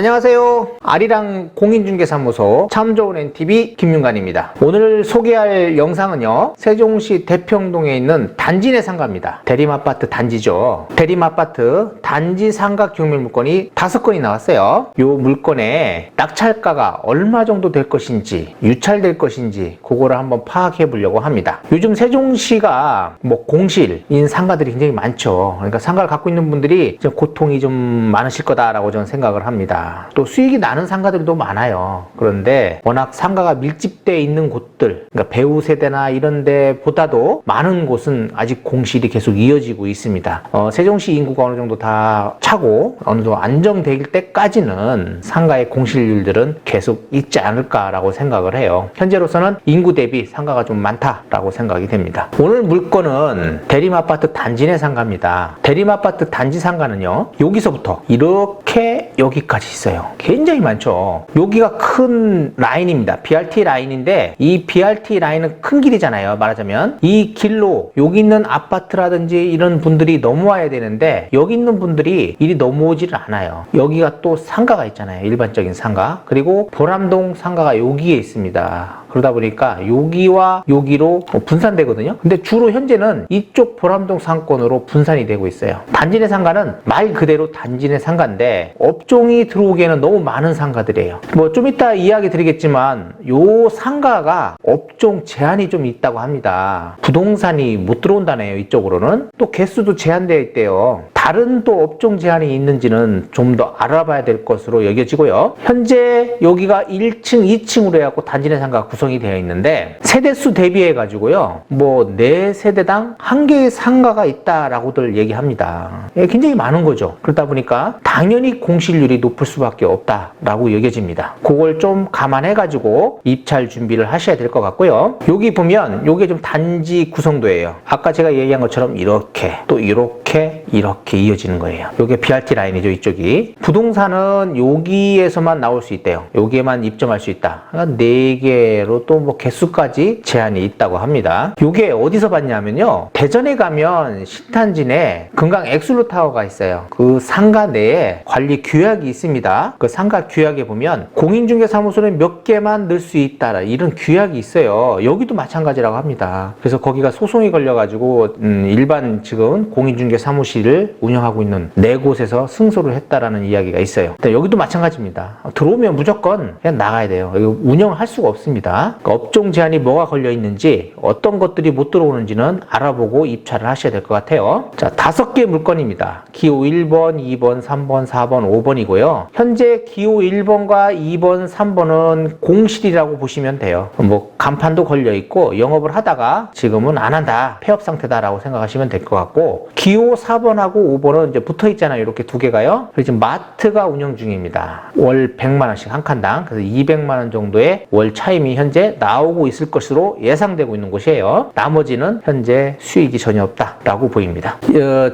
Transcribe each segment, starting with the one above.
안녕하세요. 아리랑 공인중개사무소 참 좋은 NTV 김윤관입니다. 오늘 소개할 영상은요, 세종시 대평동에 있는 단지 내 상가입니다. 대림아파트 단지죠. 대림아파트 단지 상가 경매 물건이 5건이 나왔어요. 이 물건의 낙찰가가 얼마 정도 될 것인지, 유찰될 것인지 그거를 한번 파악해 보려고 합니다. 요즘 세종시가 공실인 상가들이 굉장히 많죠. 그러니까 상가를 갖고 있는 분들이 고통이 좀 많으실 거다라고 저는 생각을 합니다. 또 수익이 나는 상가들도 많아요. 그런데 워낙 상가가 밀집되어 있는 곳들, 그러니까 배우 세대나 이런 데보다도 많은 곳은 아직 공실이 계속 이어지고 있습니다. 세종시 인구가 어느 정도 다 차고 어느 정도 안정될 때까지는 상가의 공실률들은 계속 있지 않을까라고 생각을 해요. 현재로서는 인구 대비 상가가 좀 많다라고 생각이 됩니다. 오늘 물건은 대림아파트 단지 내 상가입니다. 대림아파트 단지 상가는요, 여기서부터 이렇게 여기까지 있어요. 굉장히 많죠. 여기가 큰 라인입니다. BRT 라인인데 이 BRT 라인은 큰 길이잖아요. 말하자면 이 길로 여기 있는 아파트라든지 이런 분들이 넘어와야 되는데 여기 있는 분들이 이리 넘어오지를 않아요. 여기가 또 상가가 있잖아요. 일반적인 상가. 그리고 보람동 상가가 여기에 있습니다. 그러다 보니까 여기와 여기로 분산되거든요. 근데 주로 현재는 이쪽 보람동 상권으로 분산이 되고 있어요. 단지 내 상가는 말 그대로 단지 내 상가인데 업종이 들어오기에는 너무 많은 상가들이에요. 좀 이따 이야기 드리겠지만 요 상가가 업종 제한이 좀 있다고 합니다. 부동산이 못 들어온다네요. 이쪽으로는. 또 개수도 제한되어 있대요. 다른 또 업종 제한이 있는지는 좀 더 알아봐야 될 것으로 여겨지고요. 현재 여기가 1층, 2층으로 해갖고 단지 내 상가가 구성이 되어 있는데 세대수 대비해 가지고요, 4세대당 1개의 상가가 있다라고들 얘기합니다. 굉장히 많은 거죠. 그러다 보니까 당연히 공실률이 높을 수밖에 없다라고 여겨집니다. 그걸 좀 감안해 가지고 입찰 준비를 하셔야 될 것 같고요. 여기 보면 요게 좀 단지 구성도예요. 아까 제가 얘기한 것처럼 이렇게 또 이렇게 이어지는 거예요. 요게 BRT 라인이죠. 이쪽이. 부동산은 여기에서만 나올 수 있대요. 여기에만 입점할 수 있다. 그러니까 4개로 또 개수까지 제한이 있다고 합니다. 요게 어디서 봤냐면요, 대전에 가면 신탄지 내 금강 엑슬로 타워가 있어요. 그 상가 내에 관리 규약이 있습니다. 그 상가 규약에 보면 공인중개사무소는 몇 개만 넣을 수 있다, 이런 규약이 있어요. 여기도 마찬가지라고 합니다. 그래서 거기가 소송이 걸려가지고 일반 지금 공인중개사무실을 운영하고 있는 4곳에서 승소를 했다라는 이야기가 있어요. 여기도 마찬가지입니다. 들어오면 무조건 그냥 나가야 돼요. 이거 운영할 수가 없습니다. 그러니까 업종 제한이 뭐가 걸려 있는지, 어떤 것들이 못 들어오는지는 알아보고 입찰을 하셔야 될 것 같아요. 자, 5개 물건입니다. 기호 1번, 2번, 3번, 4번, 5번이고요. 현재 기호 1번과 2번, 3번은 공실이라고 보시면 돼요. 간판도 걸려 있고 영업을 하다가 지금은 안 한다, 폐업 상태다라고 생각하시면 될 것 같고, 기호 4번하고 5번은 이제 붙어 있잖아요. 이렇게 2개가요. 그리고 지금 마트가 운영 중입니다. 월 100만 원씩 한 칸당. 그래서 200만 원 정도의 월 차임이 현재 나오고 있을 것으로 예상되고 있는 곳이에요. 나머지는 현재 수익이 전혀 없다라고 보입니다.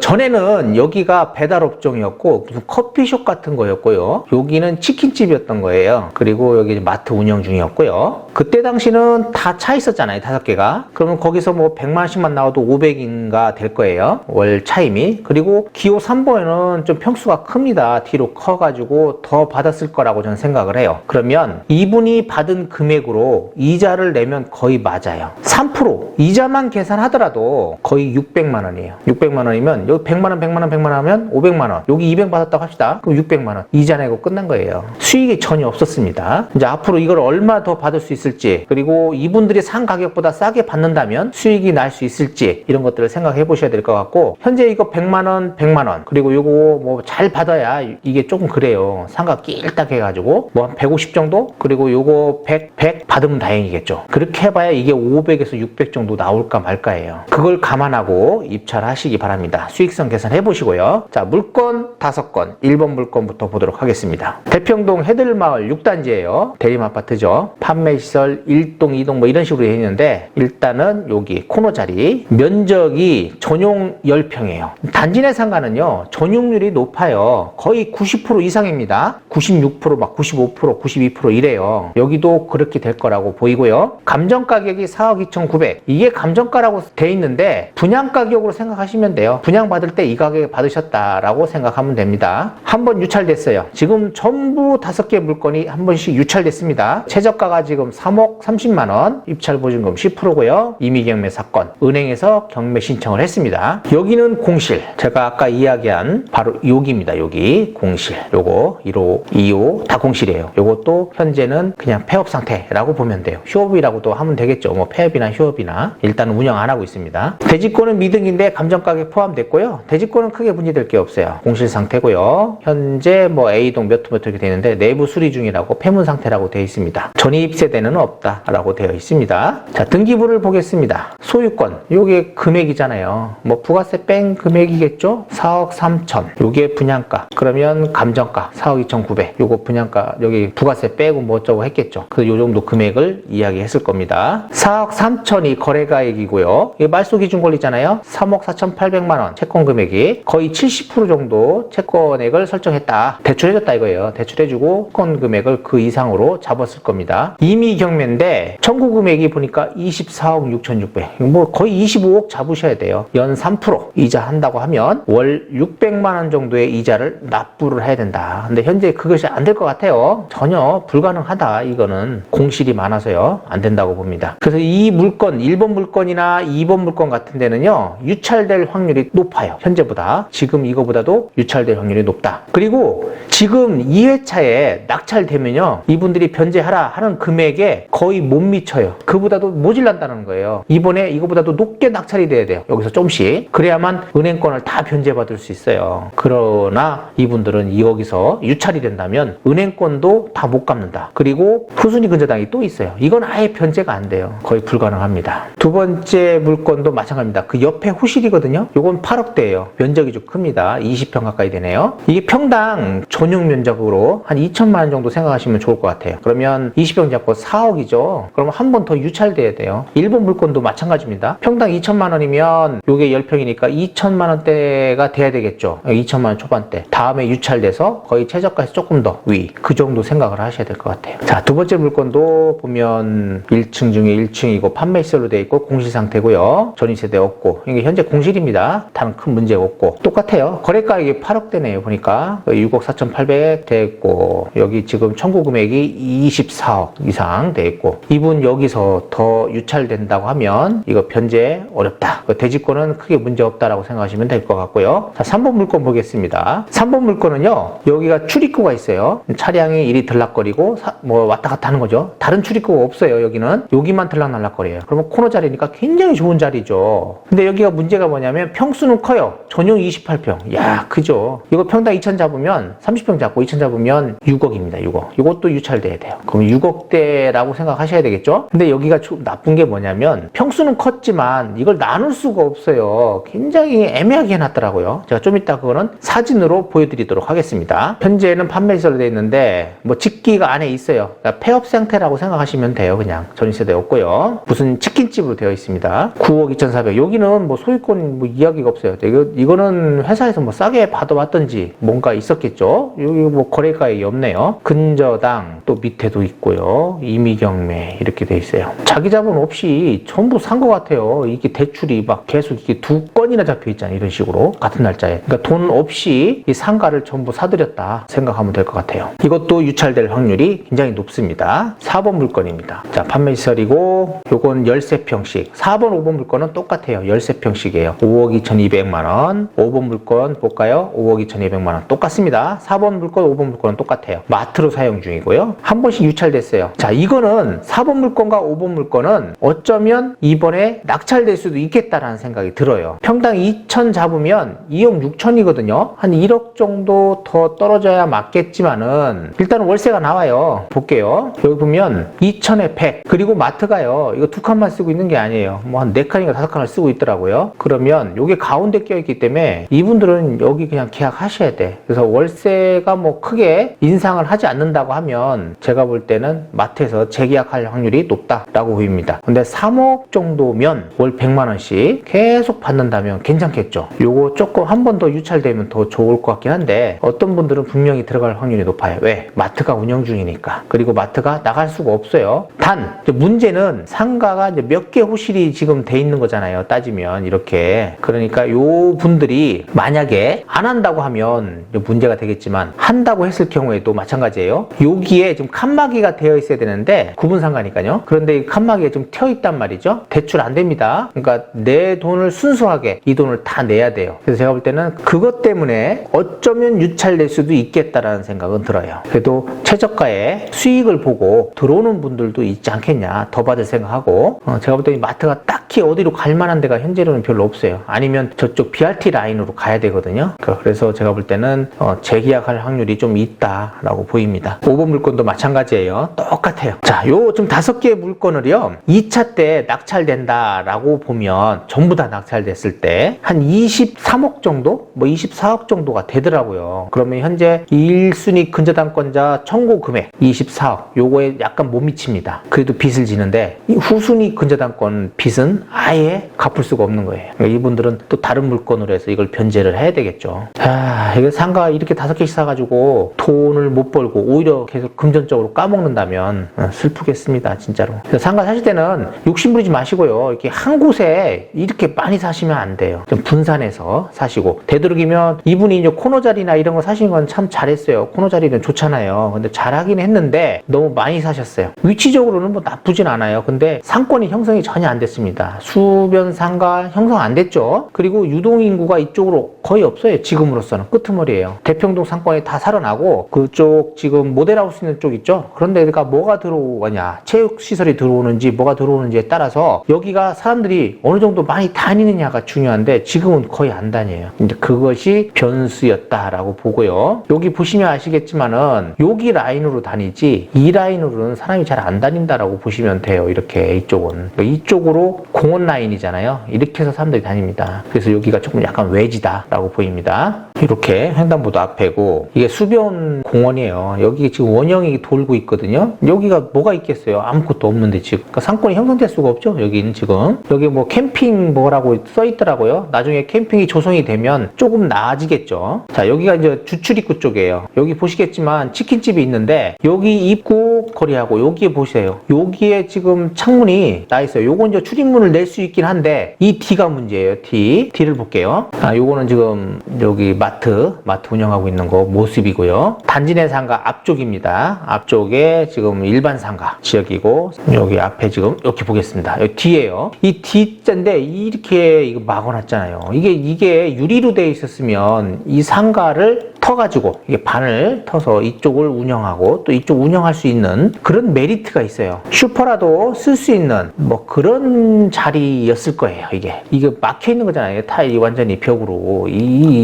전에는 여기가 배달 업종이었고 무슨 커피숍 같은 거였고요. 여기는 치킨집이었던 거예요. 그리고 여기 마트 운영 중이었고요. 그때 당시는 다 차 있었잖아요. 5개가. 그러면 거기서 100만 원씩만 나와도 500인가 될 거예요. 월 차임이. 그리고 기호 3번에는 좀 평수가 큽니다. 뒤로 커가지고 더 받았을 거라고 저는 생각을 해요. 그러면 이분이 받은 금액으로 이자를 내면 거의 맞아요. 3% 이자만 계산하더라도 거의 600만 원이에요. 600만 원이면 여기 100만 원, 100만 원, 100만 원 하면 500만 원. 여기 200 받았다고 합시다. 그럼 600만 원. 이자 내고 끝난 거예요. 수익이 전혀 없었습니다. 이제 앞으로 이걸 얼마 더 받을 수 있을지, 그리고 이분들이 산 가격보다 싸게 받는다면 수익이 날 수 있을지, 이런 것들을 생각해 보셔야 될 것 같고, 현재 이거 100만 원, 100만 원, 그리고 요거 잘 받아야 이게 조금 그래요. 상가 끼일딱 해가지고 한 150 정도? 그리고 요거 100 받으면 다행이겠죠. 그렇게 해봐야 이게 500에서 600 정도 나올까 말까예요. 그걸 감안하고 입찰하시기 바랍니다. 수익성 계산해 보시고요. 자, 물건 5건, 1번 물건부터 보도록 하겠습니다. 대평동 해들마을 6단지예요. 대림아파트죠. 판매 시 판매시설 1동, 2동 뭐 이런 식으로 되어 있는데 일단은 여기 코너 자리 면적이 전용 10평이에요. 단지 내 상가는요 전용률이 높아요. 거의 90% 이상입니다. 96% 막 95%, 92% 이래요. 여기도 그렇게 될 거라고 보이고요. 감정 가격이 4억 2,900. 이게 감정가라고 돼 있는데 분양 가격으로 생각하시면 돼요. 분양 받을 때 이 가격에 받으셨다라고 생각하면 됩니다. 한 번 유찰됐어요. 지금 전부 5개 물건이 한 번씩 유찰됐습니다. 최저가가 지금 3억 30만 원, 입찰 보증금 10%고요. 임의 경매 사건, 은행에서 경매 신청을 했습니다. 여기는 공실. 제가 아까 이야기한 바로 여기입니다. 여기 공실. 요거 1호, 2호 다 공실이에요. 요것도 현재는 그냥 폐업 상태라고 보면 돼요. 휴업이라고도 하면 되겠죠. 뭐 폐업이나 휴업이나 일단은 운영 안 하고 있습니다. 대지권은 미등인데 감정가격 포함됐고요. 대지권은 크게 문제될 게 없어요. 공실 상태고요. 현재 뭐 A동 몇 호 이렇게 되는데 내부 수리 중이라고 폐문 상태라고 되어 있습니다. 전입 세대는 없다라고 되어 있습니다. 자, 등기부를 보겠습니다. 소유권, 요게 금액이잖아요. 뭐 부가세 뺀 금액이겠죠? 4억 3천. 요게 분양가. 그러면 감정가 4억 2,900. 요거 분양가 여기 부가세 빼고 뭐 어쩌고 했겠죠. 그래서 요 정도 금액을 이야기했을 겁니다. 4억 3천이 거래가액이고요. 이게 말소 기준 권리잖아요. 3억 4,800만 원 채권 금액이 거의 70% 정도 채권액을 설정했다. 대출해줬다 이거예요. 대출해주고 채권 금액을 그 이상으로 잡았을 겁니다. 임의 경매인데 청구 금액이 보니까 24억 6,600. 뭐 거의 25억 잡으셔야 돼요. 연 3% 이자 한다고 하면 월 600만 원 정도의 이자를 납부를 해야 된다. 근데 현재 그것이 안 될 것 같아요. 전혀 불가능하다. 이거는 공실이 많아서요. 안 된다고 봅니다. 그래서 이 물건 1번 물건이나 2번 물건 같은 데는요 유찰될 확률이 높아요. 현재보다. 지금 이거보다도 유찰될 확률이 높다. 그리고 지금 2회차에 낙찰되면요 이분들이 변제하라 하는 금액에 거의 못 미쳐요. 그보다도 모질란다는 거예요. 이번에 이거보다도 높게 낙찰이 돼야 돼요. 여기서 좀씩. 그래야만 은행권을 다 변제받을 수 있어요. 그러나 이분들은 여기서 유찰이 된다면 은행권도 다 못 갚는다. 그리고 후순위 근저당이 또 있어요. 이건 아예 변제가 안 돼요. 거의 불가능합니다. 두 번째 물건도 마찬가지입니다. 그 옆에 후실이거든요. 요건 8억대예요. 면적이 좀 큽니다. 20평 가까이 되네요. 이게 평당 전용 면적으로 한 2천만 원 정도 생각하시면 좋을 것 같아요. 그러면 20평 잡고 4억이죠. 그러면 한 번 더 유찰돼야 돼요. 일본 물건도 마찬가지입니다. 평당 2천만 원이면 요게 10평이니까 2천만 원대가 돼야 되겠죠. 2천만 원 초반대. 다음에 유찰돼서 거의 최저가에서 조금 더 위. 그 정도 생각을 하셔야 될 것 같아요. 자, 두 번째 물건도 보면 1층 중에 1층이고 판매시설로 되어 있고 공실 상태고요. 전입세대 없고 이게 현재 공실입니다. 다른 큰 문제가 없고 똑같아요. 거래가액이 8억대네요. 보니까 6억 4,800 돼 있고 여기 지금 청구 금액이 24억 이상 돼 있고 이분 여기서 더 유찰된다고 하면 이거 변제 어렵다. 대지권은 크게 문제 없다라고 생각하시면 될 것 같고요. 자, 3번 물건 보겠습니다. 3번 물건은요. 여기가 출입구가 있어요. 차량이 이리 들락거리고 뭐 왔다 갔다 하는 거죠. 다른 출입구가 없어요. 여기는 여기만 들락날락거려요. 그러면 코너 자리니까 굉장히 좋은 자리죠. 근데 여기가 문제가 뭐냐면 평수는 커요. 전용 28평. 야, 크죠. 이거 평당 2천 잡으면 30평 잡고 2천 잡으면 6억입니다. 6억. 이것도 유찰돼야 돼요. 그럼 6억대라고 생각하셔야 되겠죠. 근데 여기가 좀 나쁜 게 뭐냐면 평수는 컸지만 이걸 나눌 수가 없어요. 굉장히 애매하게 해놨더라고요. 제가 좀 이따 그거는 사진으로 보여드리도록 하겠습니다. 현재는 판매시설로 되어 있는데 뭐 직기가 안에 있어요. 그러니까 폐업 상태라고 생각하시면 돼요. 그냥 전입세대 없고요. 무슨 치킨집으로 되어 있습니다. 9억 2,400. 여기는 뭐 소유권 뭐 이야기가 없어요. 이거는 회사에서 뭐 싸게 받아왔던지 뭔가 있었겠죠. 여기 뭐 거래가액이 없네요. 근저당 또 밑에도 있고요. 임의경매 이렇게 돼 있어요. 자기 자본 없이 전부 산 것 같아요. 이게 대출이 막 계속 이게 2건이나 잡혀 있잖아요. 이런 식으로 같은 날짜에. 그러니까 돈 없이 이 상가를 전부 사들였다 생각하면 될 것 같아요. 이것도 유찰될 확률이 굉장히 높습니다. 4번 물건입니다. 자, 판매시설이고 요건 13평씩. 4번, 5번 물건은 똑같아요. 13평씩이에요. 5억 2,200만 원. 5번 물건 볼까요? 5억 2,200만 원. 똑같습니다. 4번 물건, 5번 물건은 똑같아요. 마트로 사용 중이고요. 한 번씩 유찰됐어요. 자, 이거는 4번 물건과 5번 물건은 어쩌면 이번에 낙찰될 수도 있겠다라는 생각이 들어요. 평당 2천 잡으면 2억 6천이거든요. 한 1억 정도 더 떨어져야 맞겠지만은 일단은 월세가 나와요. 볼게요. 여기 보면 2천에 100. 그리고 마트가요. 이거 2칸만 쓰고 있는 게 아니에요. 뭐 한 4칸인가 5칸을 쓰고 있더라고요. 그러면 이게 가운데 껴있기 때문에 이분들은 여기 그냥 계약하셔야 돼. 그래서 월세가 뭐 크게 인상을 하지 않는다고 하면 제가 볼 때는 마트에서 그래서 재계약할 확률이 높다라고 보입니다. 근데 3억 정도면 월 100만 원씩 계속 받는다면 괜찮겠죠. 요거 조금 한 번 더 유찰되면 더 좋을 것 같긴 한데 어떤 분들은 분명히 들어갈 확률이 높아요. 왜? 마트가 운영 중이니까. 그리고 마트가 나갈 수가 없어요. 단 문제는 상가가 이제 몇 개 호실이 지금 돼 있는 거잖아요. 따지면 이렇게. 그러니까 요 분들이 만약에 안 한다고 하면 문제가 되겠지만 한다고 했을 경우에도 마찬가지예요. 여기에 지금 칸막이가 되어 있어야 되는데 구분상가니까요. 그런데 이 칸막이가 좀 튀어 있단 말이죠. 대출 안 됩니다. 그러니까 내 돈을 순수하게 이 돈을 다 내야 돼요. 그래서 제가 볼 때는 그것 때문에 어쩌면 유찰될 수도 있겠다라는 생각은 들어요. 그래도 최저가의 수익을 보고 들어오는 분들도 있지 않겠냐. 더 받을 생각하고 제가 볼 때 마트가 딱히 어디로 갈 만한 데가 현재로는 별로 없어요. 아니면 저쪽 BRT 라인으로 가야 되거든요. 그래서 제가 볼 때는 재계약할 확률이 좀 있다라고 보입니다. 5번 물건도 마찬가지예요. 똑같아요. 자, 요 좀 5개의 물건을요 2차 때 낙찰된다라고 보면 전부 다 낙찰됐을 때 한 23억 정도? 뭐 24억 정도가 되더라고요. 그러면 현재 1순위 근저당권자 청구 금액 24억 요거에 약간 못 미칩니다. 그래도 빚을 지는데 이 후순위 근저당권 빚은 아예 갚을 수가 없는 거예요. 그러니까 이분들은 또 다른 물건으로 해서 이걸 변제를 해야 되겠죠. 자, 이거 상가 이렇게 5개씩 사가지고 돈을 못 벌고 오히려 계속 금전적으로 까먹는다면 슬프겠습니다, 진짜로. 그래서 상가 사실 때는 욕심부리지 마시고요. 이렇게 한 곳에 이렇게 많이 사시면 안 돼요. 좀 분산해서 사시고 되도록이면 이분이 이제 코너 자리나 이런 거 사신 건 참 잘했어요. 코너 자리는 좋잖아요. 근데 잘하긴 했는데 너무 많이 사셨어요. 위치적으로는 뭐 나쁘진 않아요. 근데 상권이 형성이 전혀 안 됐습니다. 수변 상가 형성 안 됐죠. 그리고 유동인구가 이쪽으로 거의 없어요. 지금으로서는 끄트머리예요. 대평동 상권이 다 살아나고 그쪽 지금 모델하우스 있는 쪽 있죠. 그런데 그러니까 뭐가 들어오냐, 체육시설이 들어오는지 뭐가 들어오는지에 따라서 여기가 사람들이 어느 정도 많이 다니느냐가 중요한데 지금은 거의 안 다녀요. 이제 그것이 변수였다라고 보고요. 여기 보시면 아시겠지만은 여기 라인으로 다니지 이 라인으로는 사람이 잘 안 다닌다라고 보시면 돼요. 이렇게 이쪽은 이쪽으로 공원 라인이잖아요. 이렇게 해서 사람들이 다닙니다. 그래서 여기가 조금 약간 외지다라고 보입니다. 이렇게 횡단보도 앞에고 이게 수변 공원이에요. 여기 지금 원형이 돌고 있거든요. 여기가 뭐가 있겠어요? 아무것도 없는데 지금 그러니까 상권이 형성될 수가 없죠. 여기는 지금 여기 뭐 캠핑 뭐라고 써 있더라고요. 나중에 캠핑이 조성이 되면 조금 나아지겠죠. 자, 여기가 이제 주출입구 쪽이에요. 여기 보시겠지만 치킨집이 있는데 여기 입구 거리하고 여기에 보세요. 여기에 지금 창문이 나 있어요. 요건 이제 출입문을 낼 수 있긴 한데 이 D가 문제예요. D를 볼게요. 요거는 지금 여기 마트 운영하고 있는 거 모습이고요. 단지 내 상가 앞쪽입니다. 앞쪽에 지금 일반 상가 지역이고 여기 앞에 지금 이렇게 보겠습니다. 여기 D예요. 이 D자인데 이렇게 이거 막아놨잖아요. 이게 유리로 되어 있었으면 이 상가를 터가지고 이게 반을 터서 이쪽을 운영하고 또 이쪽 운영할 수 있는 그런 메리트가 있어요. 슈퍼라도 쓸 수 있는 뭐 그런 자리였을 거예요. 이게 막혀 있는 거잖아요. 타일이 완전히 벽으로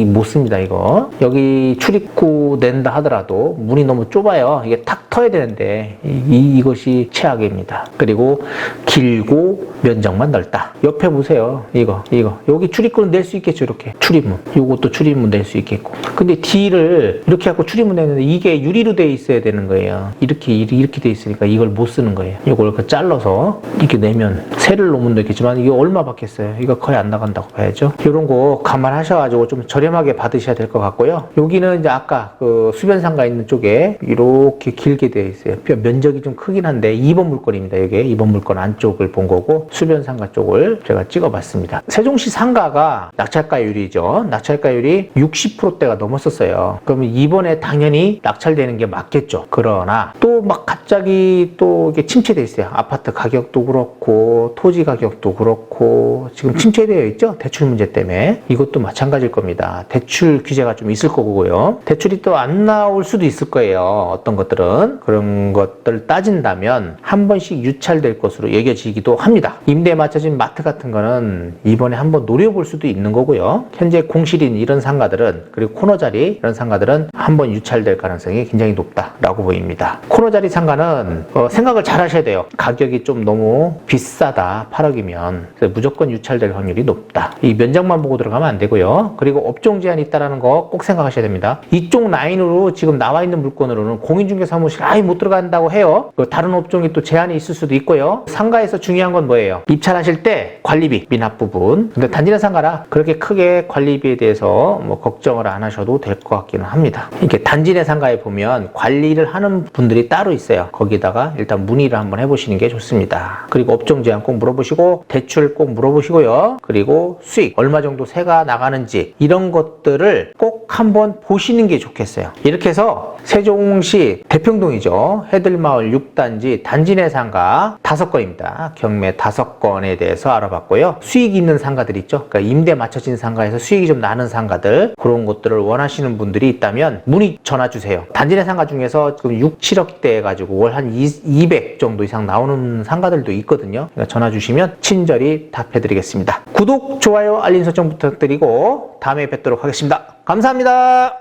못 씁니다. 이거 여기 출입구 낸다 하더라도 문이 너무 좁아요. 이게 탁 터야 되는데 이것이 최악입니다. 그리고 길고 면적만 넓다. 옆에 보세요. 이거 여기 출입구는 낼 수 있겠죠. 이렇게 출입문 요것도 출입문 낼 수 있겠고 근데 D를 이렇게 하고 출입문 내는데 이게 유리로 돼 있어야 되는 거예요. 이렇게 돼 있으니까 이걸 못 쓰는 거예요. 이걸 이렇게 잘라서 이렇게 내면 세를 놓으면 되겠지만 이게 얼마 받겠어요. 이거 거의 안 나간다고 봐야죠. 이런 거 감안하셔가지고 좀 저렴하게 받으셔야 될 것 같고요. 여기는 이제 아까 그 수변상가 있는 쪽에 이렇게 길게 되어 있어요. 면적이 좀 크긴 한데 2번 물건입니다. 이게 2번 물건 안쪽을 본 거고 수변상가 쪽을 제가 찍어봤습니다. 세종시 상가가 낙찰가율이죠. 낙찰가율이 60%대가 넘었었어요. 그러면 이번에 당연히 낙찰되는 게 맞겠죠. 그러나 또 막 갑자기 또 이게 침체돼 있어요. 아파트 가격도 그렇고 토지 가격도 그렇고 지금 침체되어 있죠. 대출 문제 때문에 이것도 마찬가지일 겁니다. 대출 규제가 좀 있을 거고요. 대출이 또 안 나올 수도 있을 거예요. 어떤 것들은 그런 것들 따진다면 한 번씩 유찰될 것으로 여겨지기도 합니다. 임대에 맞춰진 마트 같은 거는 이번에 한번 노려볼 수도 있는 거고요. 현재 공실인 이런 상가들은 그리고 코너 자리 이런 이런 상가들은 한번 유찰될 가능성이 굉장히 높다라고 보입니다. 코너자리 상가는 생각을 잘 하셔야 돼요. 가격이 좀 너무 비싸다, 8억이면. 그래서 무조건 유찰될 확률이 높다. 이 면적만 보고 들어가면 안 되고요. 그리고 업종 제한이 있다는 거 꼭 생각하셔야 됩니다. 이쪽 라인으로 지금 나와 있는 물건으로는 공인중개사무실 아예 못 들어간다고 해요. 다른 업종이 또 제한이 있을 수도 있고요. 상가에서 중요한 건 뭐예요? 입찰하실 때 관리비, 미납 부분. 근데 단지내 상가라 그렇게 크게 관리비에 대해서 뭐 걱정을 안 하셔도 될 것 같기는 합니다. 이렇게 단지내 상가에 보면 관리를 하는 분들이 따로 있어요. 거기다가 일단 문의를 한번 해보시는 게 좋습니다. 그리고 업종 제한 꼭 물어보시고 대출 꼭 물어보시고요. 그리고 수익 얼마 정도 세가 나가는지 이런 것들을 꼭 한번 보시는 게 좋겠어요. 이렇게 해서 세종시 대평동이죠. 해들마을 6단지 단지내 상가 5건입니다. 경매 5건에 대해서 알아봤고요. 수익이 있는 상가들 있죠. 그러니까 임대 맞춰진 상가에서 수익이 좀 나는 상가들, 그런 것들을 원하시는 분들이 있다면 문의 전화 주세요. 단지내 상가 중에서 지금 6, 7억대 해가지고 월 한 200 정도 이상 나오는 상가들도 있거든요. 그러니까 전화 주시면 친절히 답해드리겠습니다. 구독, 좋아요, 알림 설정 부탁드리고 다음에 뵙도록 하겠습니다. 감사합니다.